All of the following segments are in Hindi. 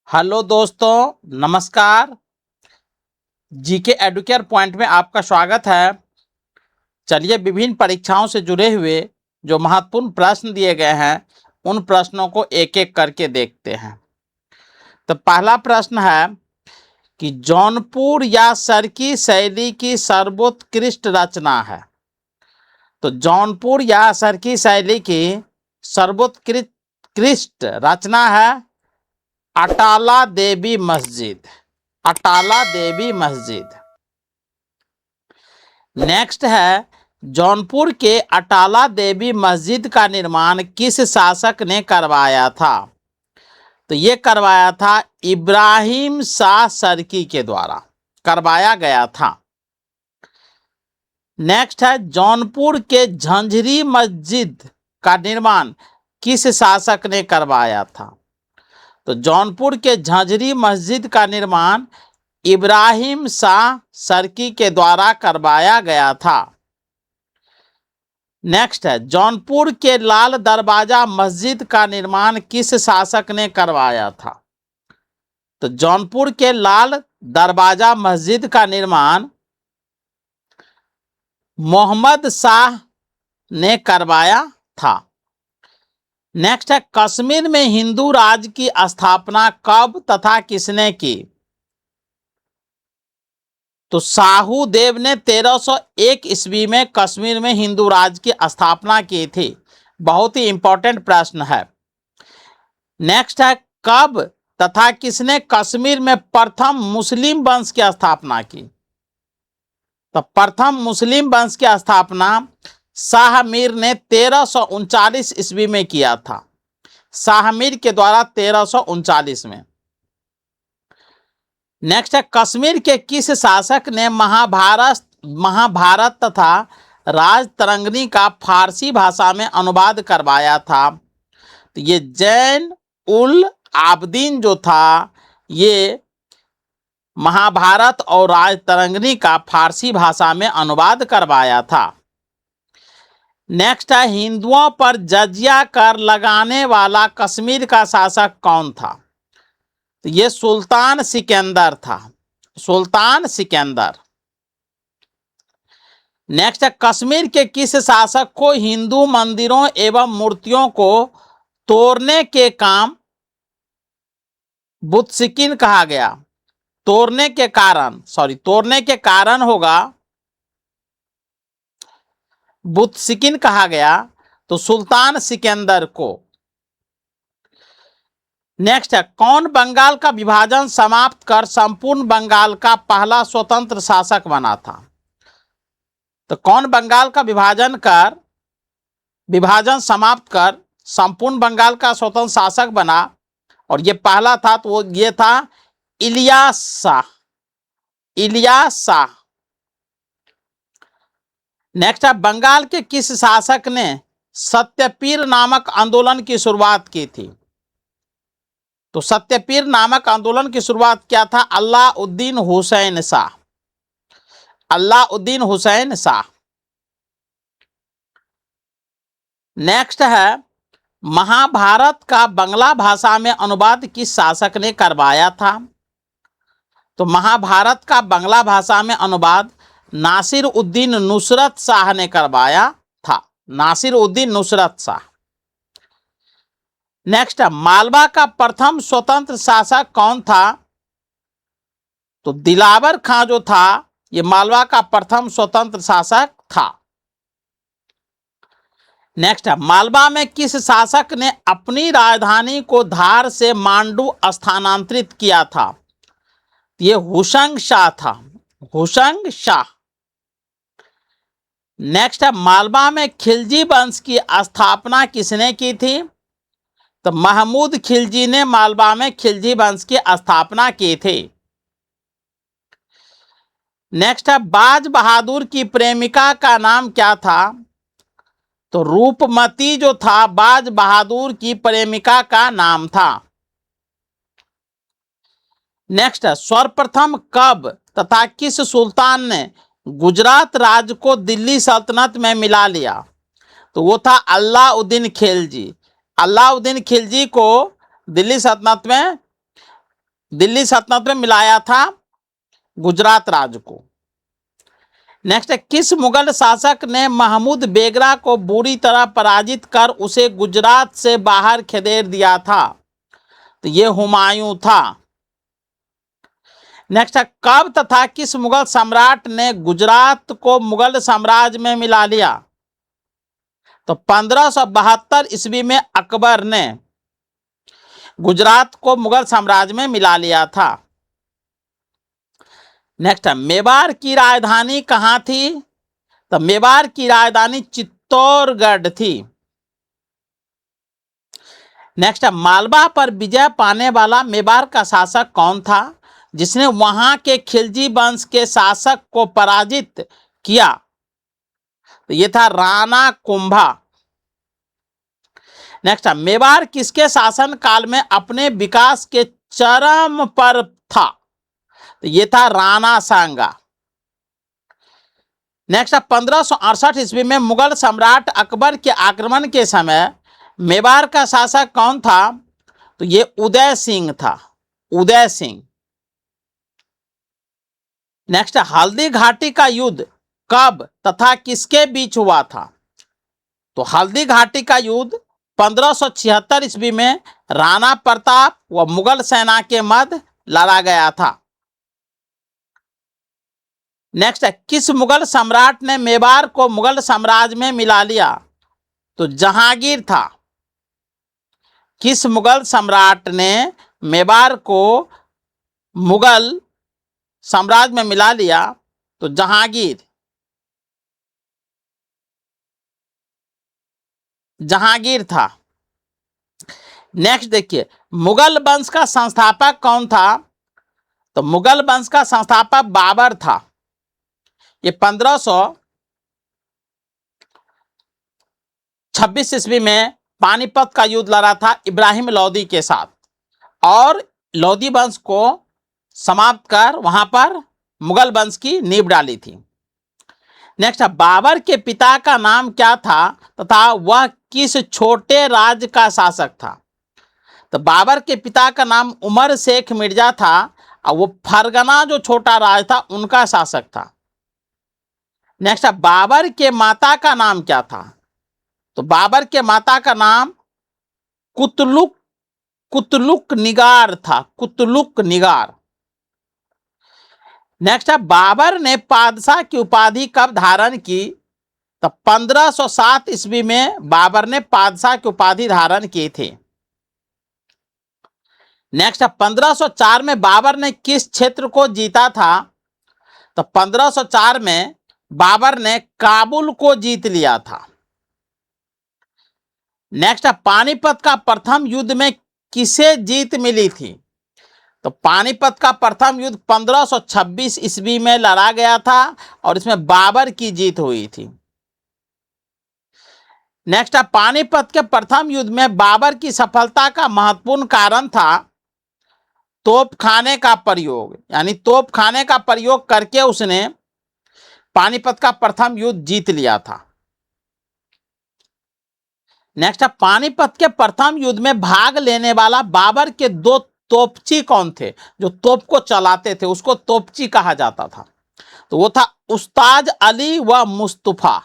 हेलो दोस्तों, नमस्कार। जीके एडुकेयर पॉइंट में आपका स्वागत है। चलिए विभिन्न परीक्षाओं से जुड़े हुए जो महत्वपूर्ण प्रश्न दिए गए हैं उन प्रश्नों को एक एक करके देखते हैं। तो पहला प्रश्न है कि जौनपुर या सरकी शैली की सर्वोत्कृष्ट रचना है। तो जौनपुर या सरकी शैली की सर्वोत्कृष्ट रचना है अटाला देवी मस्जिद। अटाला देवी मस्जिद। नेक्स्ट है जौनपुर के अटाला देवी मस्जिद का निर्माण किस शासक ने करवाया था? तो ये करवाया था इब्राहिम शाह सरकी के द्वारा करवाया गया था। नेक्स्ट है जौनपुर के झंझरी मस्जिद का निर्माण किस शासक ने करवाया था? तो जौनपुर के झंझरी मस्जिद का निर्माण इब्राहिम शाह सरकी के द्वारा करवाया गया था। नेक्स्ट है जौनपुर के लाल दरवाजा मस्जिद का निर्माण किस शासक ने करवाया था? तो जौनपुर के लाल दरवाजा मस्जिद का निर्माण मोहम्मद शाह ने करवाया था। नेक्स्ट है कश्मीर में हिंदू राज की स्थापना कब तथा किसने की? तो साहू देव ने 1301 ईस्वी में कश्मीर में हिंदू राज की स्थापना की थी। बहुत ही इंपॉर्टेंट प्रश्न है। नेक्स्ट है कब तथा किसने कश्मीर में प्रथम मुस्लिम वंश की स्थापना की? तो प्रथम मुस्लिम वंश की स्थापना शाह मीर ने 1339 ईस्वी में किया था। शाह मीर के द्वारा 1339 में। नेक्स्ट है कश्मीर के किस शासक ने महाभारत तथा राजतरंगिणी का फारसी भाषा में अनुवाद करवाया था? तो ये जैन उल आबदीन जो था ये महाभारत और राजतरंगिणी का फारसी भाषा में अनुवाद करवाया था। नेक्स्ट है हिंदुओं पर जजिया कर लगाने वाला कश्मीर का शासक कौन था? तो ये सुल्तान सिकंदर था। सुल्तान सिकंदर। नेक्स्ट है कश्मीर के किस शासक को हिंदू मंदिरों एवं मूर्तियों को तोड़ने के काम बुत्सिकिन कहा गया? तोड़ने के कारण होगा बुत्सिकिन कहा गया। तो सुल्तान सिकंदर को। नेक्स्ट है कौन बंगाल का विभाजन समाप्त कर संपूर्ण बंगाल का पहला स्वतंत्र शासक बना था? तो कौन बंगाल का विभाजन समाप्त कर संपूर्ण बंगाल का स्वतंत्र शासक बना और ये पहला था? तो वो ये था इलियास शाह। इलियास शाह। नेक्स्ट है बंगाल के किस शासक ने सत्यपीर नामक आंदोलन की शुरुआत की थी? तो सत्यपीर नामक आंदोलन की शुरुआत क्या था? अलाउद्दीन हुसैन शाह। अलाउद्दीन हुसैन शाह। नेक्स्ट है महाभारत का बंगला भाषा में अनुवाद किस शासक ने करवाया था? तो महाभारत का बंगला भाषा में अनुवाद नासिर उद्दीन नुसरत शाह ने करवाया था। नासिर उद्दीन नुसरत शाह। नेक्स्ट है मालवा का प्रथम स्वतंत्र शासक कौन था? तो दिलावर खां जो था ये मालवा का प्रथम स्वतंत्र शासक था। नेक्स्ट है मालवा में किस शासक ने अपनी राजधानी को धार से मांडू स्थानांतरित किया था? ये हुशंग शाह था। हुशंग शाह। नेक्स्ट है मालवा में खिलजी वंश की स्थापना किसने की थी? तो महमूद खिलजी ने मालवा में खिलजी वंश की स्थापना की थी। नेक्स्ट है बाज बहादुर की प्रेमिका का नाम क्या था? तो रूपमती जो था बाज बहादुर की प्रेमिका का नाम था। नेक्स्ट है सर्वप्रथम कब तथा किस सुल्तान ने गुजरात राज्य को दिल्ली सल्तनत में मिला लिया? तो वो था अलाउद्दीन खिलजी। अलाउद्दीन खिलजी को दिल्ली सल्तनत में दिल्ली सल्तनत में मिलाया था गुजरात राज्य को। नेक्स्ट है, किस मुगल शासक ने महमूद बेगरा को बुरी तरह पराजित कर उसे गुजरात से बाहर खदेड़ दिया था? तो ये हुमायूं था। नेक्स्ट है, कब तथा किस मुगल सम्राट ने गुजरात को मुगल साम्राज्य में मिला लिया? तो 1572 ईस्वी में अकबर ने गुजरात को मुगल साम्राज्य में मिला लिया था। नेक्स्ट है, मेवाड़ की राजधानी कहां थी? तो मेवाड़ की राजधानी चित्तौड़गढ़ थी। नेक्स्ट है, मालवा पर विजय पाने वाला मेवाड़ का शासक कौन था जिसने वहां के खिलजी वंश के शासक को पराजित किया? तो ये था राणा कुंभा। नेक्स्ट है, मेवाड़ किसके शासन काल में अपने विकास के चरम पर था? तो ये था राणा सांगा। नेक्स्ट है, 1568 ईस्वी में मुगल सम्राट अकबर के आक्रमण के समय मेवाड़ का शासक कौन था? तो ये उदय सिंह था, उदय सिंह। नेक्स्ट है, हल्दी घाटी का युद्ध कब तथा किसके बीच हुआ था? तो हल्दी घाटी का युद्ध 1576 ईस्वी में राणा प्रताप व मुगल सेना के मध्य लड़ा गया था। नेक्स्ट है, किस मुगल सम्राट ने मेवाड़ को मुगल साम्राज्य में मिला लिया? तो जहांगीर था। किस मुगल सम्राट ने मेवाड़ को मुगल साम्राज्य में मिला लिया? तो जहांगीर, जहांगीर था। नेक्स्ट देखिए, मुगल वंश का संस्थापक कौन था? तो मुगल वंश का संस्थापक बाबर था। ये 1526 ईस्वी में पानीपत का युद्ध लड़ा था इब्राहिम लोदी के साथ और लोदी वंश को समाप्त कर वहां पर मुगल वंश की नींव डाली थी। नेक्स्ट, बाबर के पिता का नाम क्या था तथा वह किस छोटे राज्य का शासक था? तो बाबर के पिता का नाम उमर शेख मिर्जा था और वो फरगना जो छोटा राज्य था उनका शासक था। नेक्स्ट, बाबर के माता का नाम क्या था? तो बाबर के माता का नाम कुतलुक निगार था, कुतलुक निगार। नेक्स्ट है, बाबर ने पादशाह की उपाधि कब धारण की? तो 1507 ईस्वी में बाबर ने पादशाह की उपाधि धारण की थी। नेक्स्ट है, 1504 में बाबर ने किस क्षेत्र को जीता था? तो 1504 में बाबर ने काबुल को जीत लिया था। नेक्स्ट है, पानीपत का प्रथम युद्ध में किसे जीत मिली थी? तो पानीपत का प्रथम युद्ध 1526 ईस्वी में लड़ा गया था और इसमें बाबर की जीत हुई थी। नेक्स्ट है, पानीपत के प्रथम युद्ध में बाबर की सफलता का महत्वपूर्ण कारण था तोपखाने का प्रयोग, यानी तोपखाने का प्रयोग करके उसने पानीपत का प्रथम युद्ध जीत लिया था। नेक्स्ट है, पानीपत के प्रथम युद्ध में भाग लेने वाला बाबर के दो तोपची कौन थे? जो तोप को चलाते थे उसको तोपची कहा जाता था। तो वो था उस्ताद अली व मुस्तफा।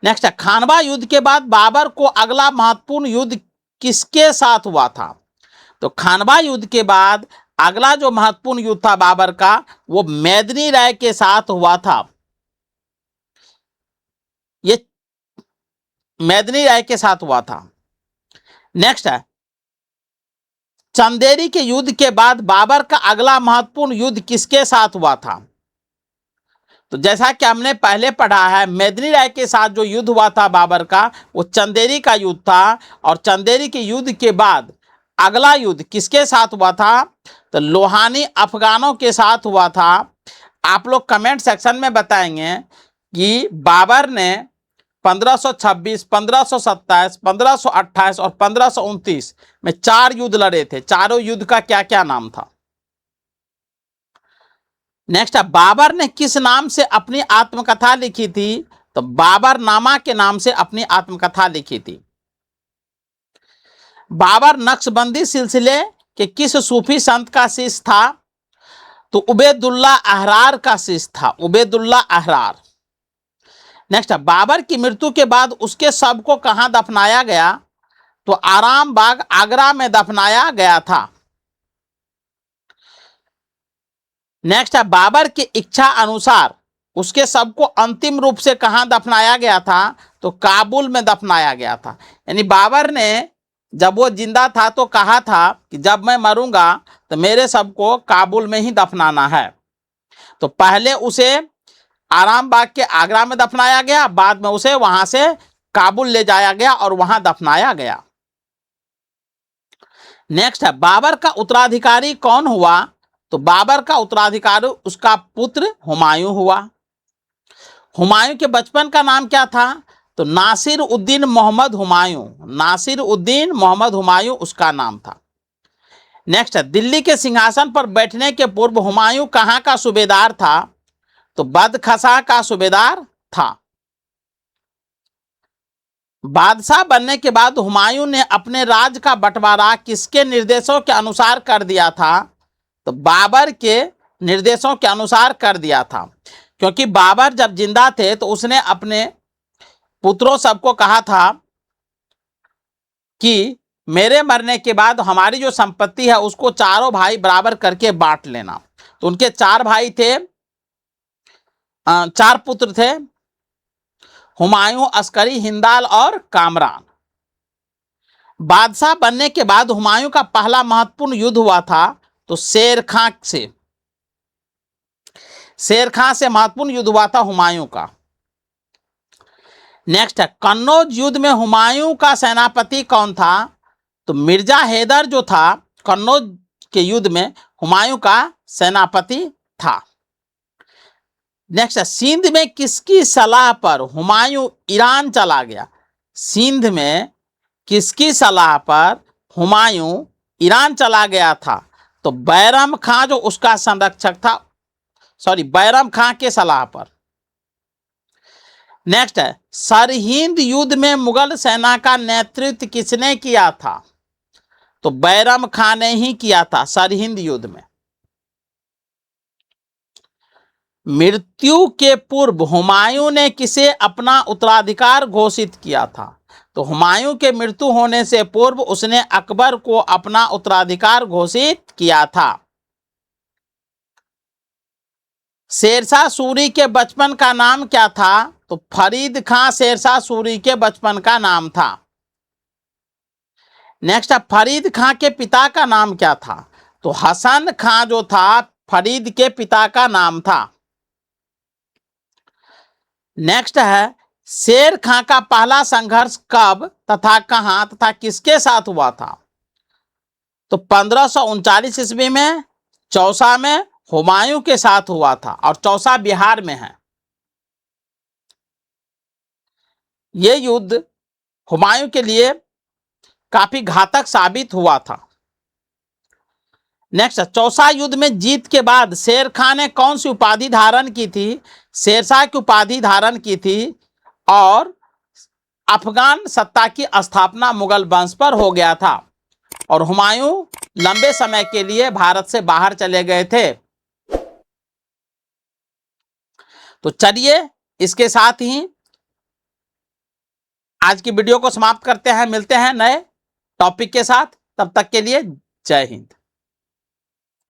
नेक्स्ट है, खानवा युद्ध के बाद बाबर को अगला महत्वपूर्ण युद्ध किसके साथ हुआ था? तो खानवा युद्ध के बाद अगला जो महत्वपूर्ण युद्ध था बाबर का वो मेदिनी राय के साथ हुआ था। ये मेदिनी राय के साथ हुआ था। नेक्स्ट है, चंदेरी के युद्ध के बाद बाबर का अगला महत्वपूर्ण युद्ध किसके साथ हुआ था? तो जैसा कि हमने पहले पढ़ा है मेदिनी राय के साथ जो युद्ध हुआ था बाबर का वो चंदेरी का युद्ध था और चंदेरी के युद्ध के बाद अगला युद्ध किसके साथ हुआ था? तो लोहानी अफगानों के साथ हुआ था। आप लोग कमेंट सेक्शन में बताएंगे कि बाबर ने 1526, 1527, 1528 और 1529 में 4 युद्ध लड़े थे। चारों युद्ध का क्या क्या नाम था? नेक्स्ट है, बाबर ने किस नाम से अपनी आत्मकथा लिखी थी? तो बाबर नामा के नाम से अपनी आत्मकथा लिखी थी। बाबर नक्शबंदी सिलसिले कि किस सूफी संत का शिष्य था? तो उबैदुल्ला अहरार का शिष्य था, उबैदुल्ला अहरार। नेक्स्ट है, बाबर की मृत्यु के बाद उसके शव को कहां दफनाया गया? तो आराम बाग आगरा में दफनाया गया था। नेक्स्ट है, बाबर की इच्छा अनुसार उसके शव को अंतिम रूप से कहां दफनाया गया था? तो काबुल में दफनाया गया था। यानी बाबर ने जब वो जिंदा था तो कहा था कि जब मैं मरूंगा तो मेरे शव को काबुल में ही दफनाना है। तो पहले उसे आराम बाग के आगरा में दफनाया गया, बाद में उसे वहां से काबुल ले जाया गया और वहां दफनाया गया। नेक्स्ट है, बाबर का उत्तराधिकारी कौन हुआ? तो बाबर का उत्तराधिकारी उसका पुत्र हुमायूं हुआ। हुमायूं के बचपन का नाम क्या था? तो नासिर उद्दीन मोहम्मद हुमायूं, नासिर उद्दीन मोहम्मद हुमायूं उसका नाम था। नेक्स्ट है, दिल्ली के सिंहासन पर बैठने के पूर्व हुमायूं कहां का सूबेदार था? तो बदखसा का सूबेदार था। बादशाह बनने के बाद हुमायूं ने अपने राज का बंटवारा किसके निर्देशों के अनुसार कर दिया था? तो बाबर के निर्देशों के अनुसार कर दिया था, क्योंकि बाबर जब जिंदा थे तो उसने अपने पुत्रों सबको कहा था कि मेरे मरने के बाद हमारी जो संपत्ति है उसको चारों भाई बराबर करके बांट लेना। तो उनके चार भाई थे, चार पुत्र थे, हुमायूं, अस्करी, हिंदाल और कामरान। बादशाह बनने के बाद हुमायूं का पहला महत्वपूर्ण युद्ध हुआ था तो शेर खां से, शेर खां से महत्वपूर्ण युद्ध हुआ था हुमायूं का। नेक्स्ट है, कन्नौज युद्ध में हुमायूं का सेनापति कौन था? तो मिर्जा हैदर जो था कन्नौज के युद्ध में हुमायूं का सेनापति था। नेक्स्ट है, सिंध में किसकी सलाह पर हुमायूं ईरान चला गया? सिंध में किसकी सलाह पर हुमायूं ईरान चला गया था? तो बैरम खां जो उसका संरक्षक था, बैरम खां के सलाह पर। नेक्स्ट है, सरहिंद युद्ध में मुगल सेना का नेतृत्व किसने किया था? तो बैरम खां ने ही किया था सरहिंद युद्ध में। मृत्यु के पूर्व हुमायूं ने किसे अपना उत्तराधिकार घोषित किया था? तो हुमायूं के मृत्यु होने से पूर्व उसने अकबर को अपना उत्तराधिकार घोषित किया था। शेरशाह सूरी के बचपन का नाम क्या था? तो फरीद खां शेरशाह सूरी के बचपन का नाम था। नेक्स्ट है, फरीद खां के पिता का नाम क्या था? तो हसन खां जो था फरीद के पिता का नाम था। नेक्स्ट है, शेर खां का पहला संघर्ष कब तथा कहां तथा किसके साथ हुआ था? तो 1539 ईस्वी में चौसा में हुमायूं के साथ हुआ था, और चौसा बिहार में है। यह युद्ध हुमायूं के लिए काफी घातक साबित हुआ था। नेक्स्ट, चौसा युद्ध में जीत के बाद शेर खां ने कौन सी उपाधि धारण की थी? शेरशाह की उपाधि धारण की थी, और अफगान सत्ता की स्थापना मुगल वंश पर हो गया था, और हुमायूं लंबे समय के लिए भारत से बाहर चले गए थे। तो चलिए, इसके साथ ही आज की वीडियो को समाप्त करते हैं। मिलते हैं नए टॉपिक के साथ, तब तक के लिए जय हिंद।